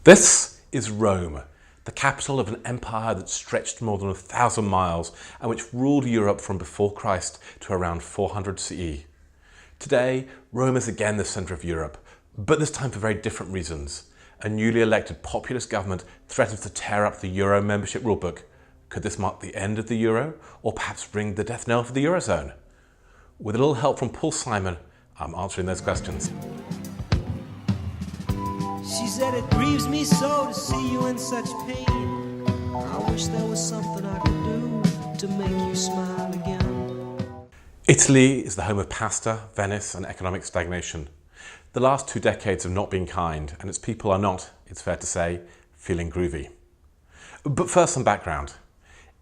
This is Rome, the capital of an empire that stretched more than 1,000 miles and which ruled Europe from before Christ to around 400 CE. Today, Rome is again the centre of Europe, but this time for very different reasons. A newly elected populist government threatens to tear up the Euro membership rulebook. Could this mark the end of the Euro, or perhaps ring the death knell for the Eurozone? With a little help from Paul Simon, I'm answering those questions. She said, "It grieves me so to see you in such pain. I wish there was something I could do to make you smile again." Italy is the home of pasta, Venice and economic stagnation. The last 2 decades have not been kind, and its people are not, it's fair to say, feeling groovy. But first, some background.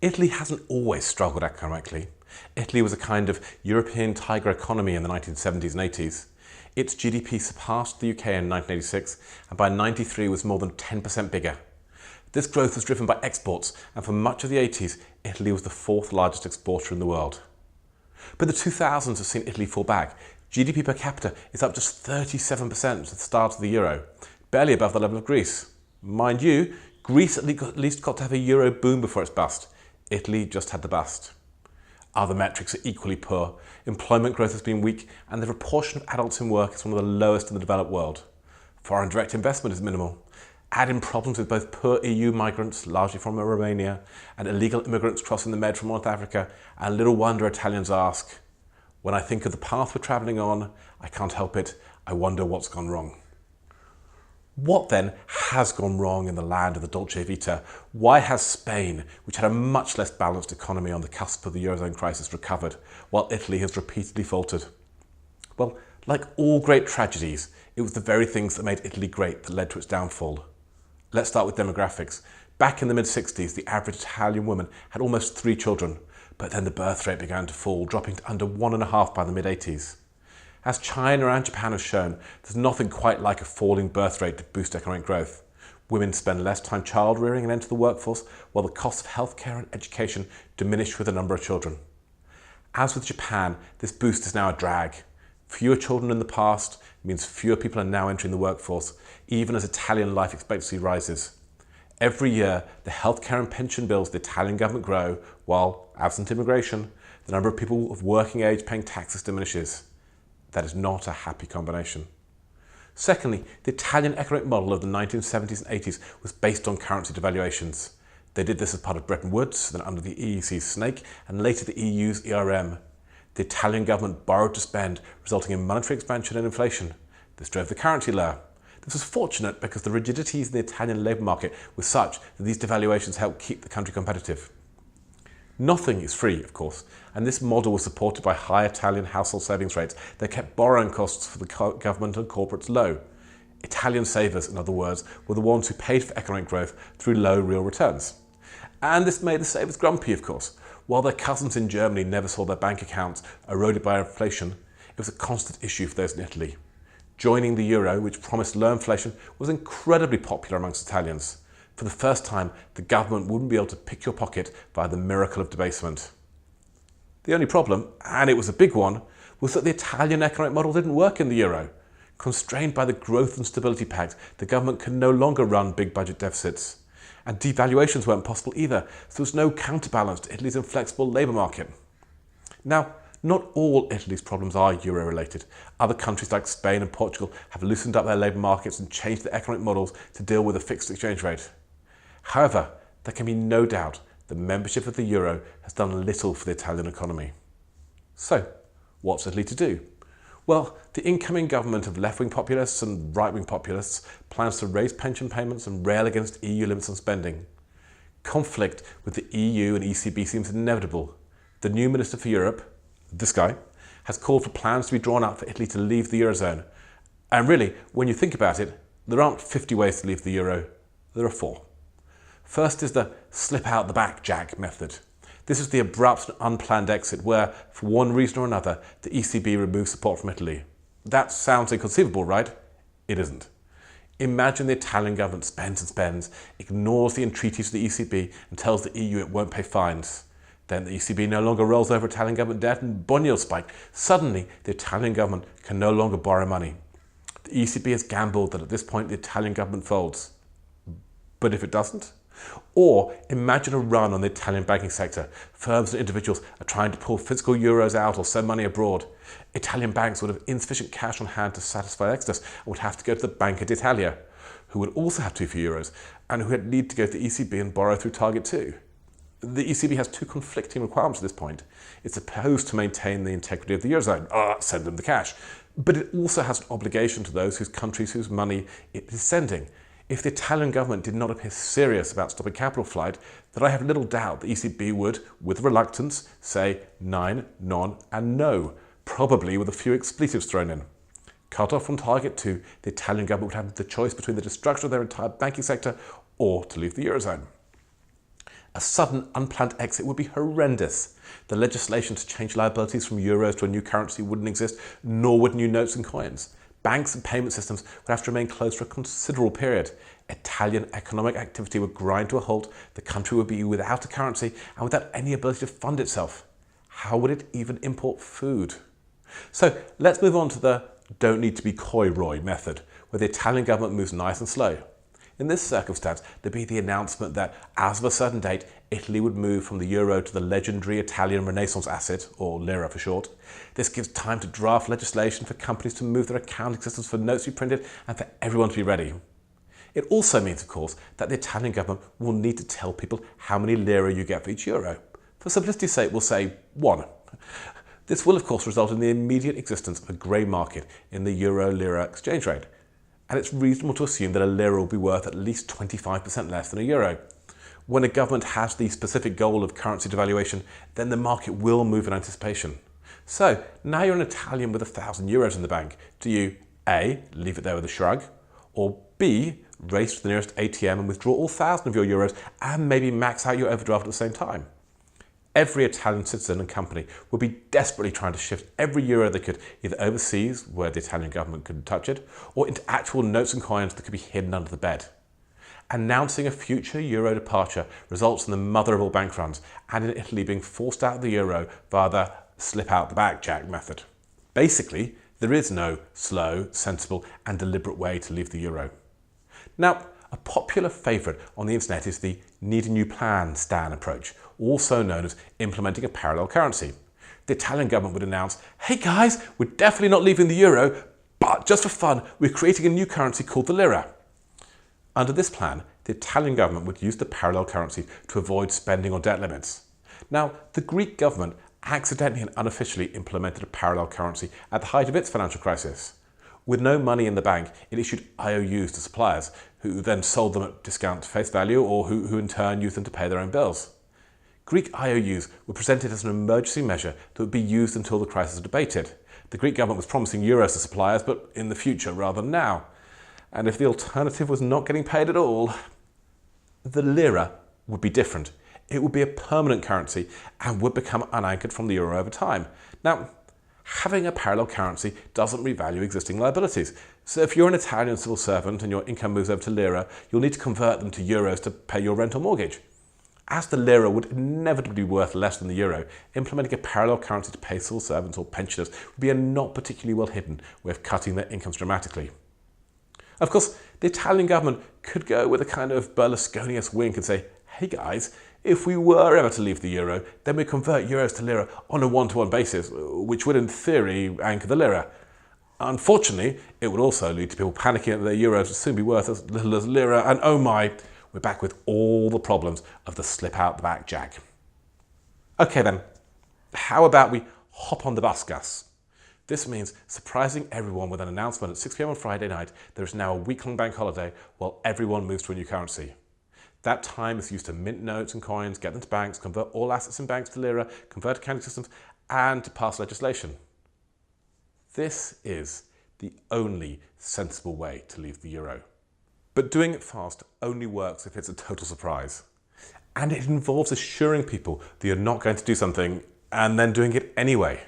Italy hasn't always struggled economically. Italy was a kind of European tiger economy in the 1970s and 80s. Its GDP surpassed the UK in 1986 and by 1993 was more than 10% bigger. This growth was driven by exports, and for much of the 80s, Italy was the 4th largest exporter in the world. But the 2000s have seen Italy fall back. GDP per capita is up just 37% at the start of the Euro, barely above the level of Greece. Mind you, Greece at least got to have a Euro boom before its bust. Italy just had the bust. Other metrics are equally poor. Employment growth has been weak, and the proportion of adults in work is one of the lowest in the developed world. Foreign direct investment is minimal. Add in problems with both poor EU migrants, largely from Romania, and illegal immigrants crossing the Med from North Africa, and little wonder Italians ask, "When I think of the path we're travelling on, I can't help it, I wonder what's gone wrong." What then has gone wrong in the land of the Dolce Vita? Why has Spain, which had a much less balanced economy on the cusp of the Eurozone crisis, recovered, while Italy has repeatedly faltered? Well, like all great tragedies, it was the very things that made Italy great that led to its downfall. Let's start with demographics. Back in the mid-60s, the average Italian woman had almost 3 children, but then the birth rate began to fall, dropping to under 1.5 by the mid-80s. As China and Japan have shown, there's nothing quite like a falling birth rate to boost economic growth. Women spend less time child rearing and enter the workforce, while the cost of healthcare and education diminish with the number of children. As with Japan, this boost is now a drag. Fewer children in the past means fewer people are now entering the workforce, even as Italian life expectancy rises. Every year, the healthcare and pension bills of the Italian government grow, while, absent immigration, the number of people of working age paying taxes diminishes. That is not a happy combination. Secondly, the Italian economic model of the 1970s and 80s was based on currency devaluations. They did this as part of Bretton Woods, then under the EEC's snake, and later the EU's ERM. The Italian government borrowed to spend, resulting in monetary expansion and inflation. This drove the currency lower. This was fortunate because the rigidities in the Italian labour market were such that these devaluations helped keep the country competitive. Nothing is free, of course, and this model was supported by high Italian household savings rates that kept borrowing costs for the government and corporates low. Italian savers, in other words, were the ones who paid for economic growth through low real returns. And this made the savers grumpy, of course. While their cousins in Germany never saw their bank accounts eroded by inflation, it was a constant issue for those in Italy. Joining the euro, which promised low inflation, was incredibly popular amongst Italians. For the first time, the government wouldn't be able to pick your pocket by the miracle of debasement. The only problem, and it was a big one, was that the Italian economic model didn't work in the euro. Constrained by the Growth and Stability Pact, the government could no longer run big budget deficits. And devaluations weren't possible either, so there was no counterbalance to Italy's inflexible labour market. Now, not all Italy's problems are euro-related. Other countries like Spain and Portugal have loosened up their labour markets and changed their economic models to deal with a fixed exchange rate. However, there can be no doubt that membership of the euro has done little for the Italian economy. So, what's Italy to do? Well, the incoming government of left-wing populists and right-wing populists plans to raise pension payments and rail against EU limits on spending. Conflict with the EU and ECB seems inevitable. The new Minister for Europe, this guy, has called for plans to be drawn up for Italy to leave the Eurozone. And really, when you think about it, there aren't 50 ways to leave the euro, there are 4. First is the slip out the back Jack method. This is the abrupt and unplanned exit where, for one reason or another, the ECB removes support from Italy. That sounds inconceivable, right? It isn't. Imagine the Italian government spends and spends, ignores the entreaties of the ECB and tells the EU it won't pay fines. Then the ECB no longer rolls over Italian government debt and bond yields spike. Suddenly, the Italian government can no longer borrow money. The ECB has gambled that at this point the Italian government folds. But if it doesn't? Or imagine a run on the Italian banking sector. Firms and individuals are trying to pull physical euros out or send money abroad. Italian banks would have insufficient cash on hand to satisfy exodus and would have to go to the Banca d'Italia, who would also have 2 for euros and who would need to go to the ECB and borrow through Target 2. The ECB has 2 conflicting requirements at this point. It's supposed to maintain the integrity of the Eurozone, send them the cash, but it also has an obligation to those countries whose money it is sending. If the Italian government did not appear serious about stopping capital flight, then I have little doubt the ECB would, with reluctance, say nein, non and no, probably with a few expletives thrown in. Cut off from Target 2, the Italian government would have the choice between the destruction of their entire banking sector or to leave the Eurozone. A sudden, unplanned exit would be horrendous. The legislation to change liabilities from euros to a new currency wouldn't exist, nor would new notes and coins. Banks and payment systems would have to remain closed for a considerable period. Italian economic activity would grind to a halt, the country would be without a currency and without any ability to fund itself. How would it even import food? So let's move on to the don't need to be coy Roy method, where the Italian government moves nice and slow. In this circumstance, there'd be the announcement that, as of a certain date, Italy would move from the euro to the legendary Italian Renaissance asset, or lira for short. This gives time to draft legislation for companies to move their accounting systems for notes to be printed and for everyone to be ready. It also means, of course, that the Italian government will need to tell people how many lira you get for each euro. For simplicity's sake, we'll say 1. This will, of course, result in the immediate existence of a grey market in the euro-lira exchange rate. And it's reasonable to assume that a lira will be worth at least 25% less than a euro. When a government has the specific goal of currency devaluation, then the market will move in anticipation. So now you're an Italian with 1,000 euros in the bank. Do you A, leave it there with a shrug, or B, race to the nearest ATM and withdraw all 1,000 of your euros and maybe max out your overdraft at the same time? Every Italian citizen and company would be desperately trying to shift every euro they could, either overseas, where the Italian government couldn't touch it, or into actual notes and coins that could be hidden under the bed. Announcing a future euro departure results in the mother of all bank runs, and in Italy being forced out of the euro via the slip out the back jack method. Basically, there is no slow, sensible and deliberate way to leave the euro. Now, a popular favourite on the internet is the need a new plan Stan approach, also known as implementing a parallel currency. The Italian government would announce, hey guys, we're definitely not leaving the euro, but just for fun, we're creating a new currency called the lira. Under this plan, the Italian government would use the parallel currency to avoid spending on debt limits. Now, the Greek government accidentally and unofficially implemented a parallel currency at the height of its financial crisis. With no money in the bank, it issued IOUs to suppliers, who then sold them at discount to face value, or who in turn used them to pay their own bills. Greek IOUs were presented as an emergency measure that would be used until the crisis was debated. The Greek government was promising euros to suppliers, but in the future rather than now. And if the alternative was not getting paid at all, the lira would be different. It would be a permanent currency and would become unanchored from the euro over time. Now, having a parallel currency doesn't revalue existing liabilities. So if you're an Italian civil servant and your income moves over to lira, you'll need to convert them to euros to pay your rent or mortgage. As the lira would inevitably be worth less than the euro, implementing a parallel currency to pay civil servants or pensioners would be a not particularly well hidden way of cutting their incomes dramatically. Of course, the Italian government could go with a kind of Berlusconi-esque wink and say, hey guys, if we were ever to leave the euro, then we convert euros to lira on a one-to-one basis, which would in theory anchor the lira. Unfortunately, it would also lead to people panicking that their euros would soon be worth as little as lira, and oh my, we're back with all the problems of the slip out the back jack. Okay then, how about we hop on the bus, Gus? This means surprising everyone with an announcement at 6 p.m. on Friday night there is now a week-long bank holiday while everyone moves to a new currency. That time is used to mint notes and coins, get them to banks, convert all assets in banks to lira, convert accounting systems, and to pass legislation. This is the only sensible way to leave the euro. But doing it fast only works if it's a total surprise. And it involves assuring people that you're not going to do something and then doing it anyway.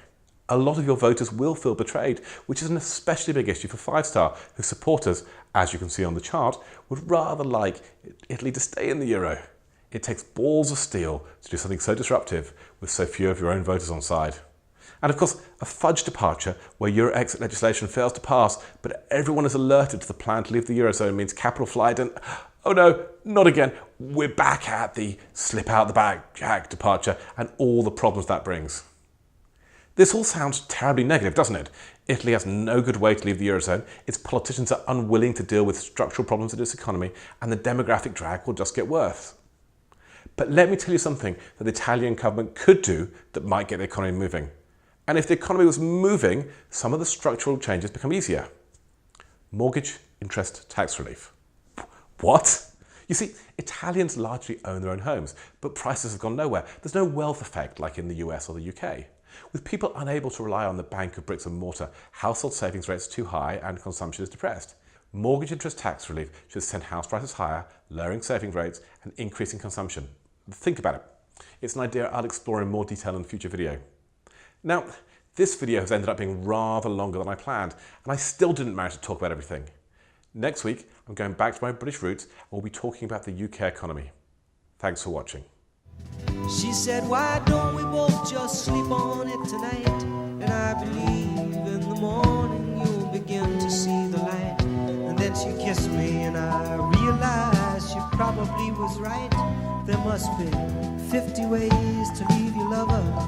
A lot of your voters will feel betrayed, which is an especially big issue for Five Star, whose supporters, as you can see on the chart, would rather like Italy to stay in the euro. It takes balls of steel to do something so disruptive with so few of your own voters on side. And of course, a fudge departure where euro exit legislation fails to pass, but everyone is alerted to the plan to leave the Eurozone means capital flight and, Oh no, not again. We're back at the slip out the back Jack departure and all the problems that brings. This all sounds terribly negative, doesn't it? Italy has no good way to leave the Eurozone, its politicians are unwilling to deal with structural problems in its economy, and the demographic drag will just get worse. But let me tell you something that the Italian government could do that might get the economy moving. And if the economy was moving, some of the structural changes become easier. Mortgage interest tax relief. What? You see, Italians largely own their own homes, but prices have gone nowhere. There's no wealth effect like in the US or the UK. With people unable to rely on the bank of bricks and mortar, household savings rates are too high and consumption is depressed. Mortgage interest tax relief should send house prices higher, lowering savings rates and increasing consumption. Think about it. It's an idea I'll explore in more detail in a future video. Now, this video has ended up being rather longer than I planned, and I still didn't manage to talk about everything. Next week, I'm going back to my British roots and we'll be talking about the UK economy. Thanks for watching. She said, why don't we both just sleep on it tonight? And I believe in the morning you'll begin to see the light. And then she kissed me and I realized she probably was right. There must be 50 ways to leave your lover.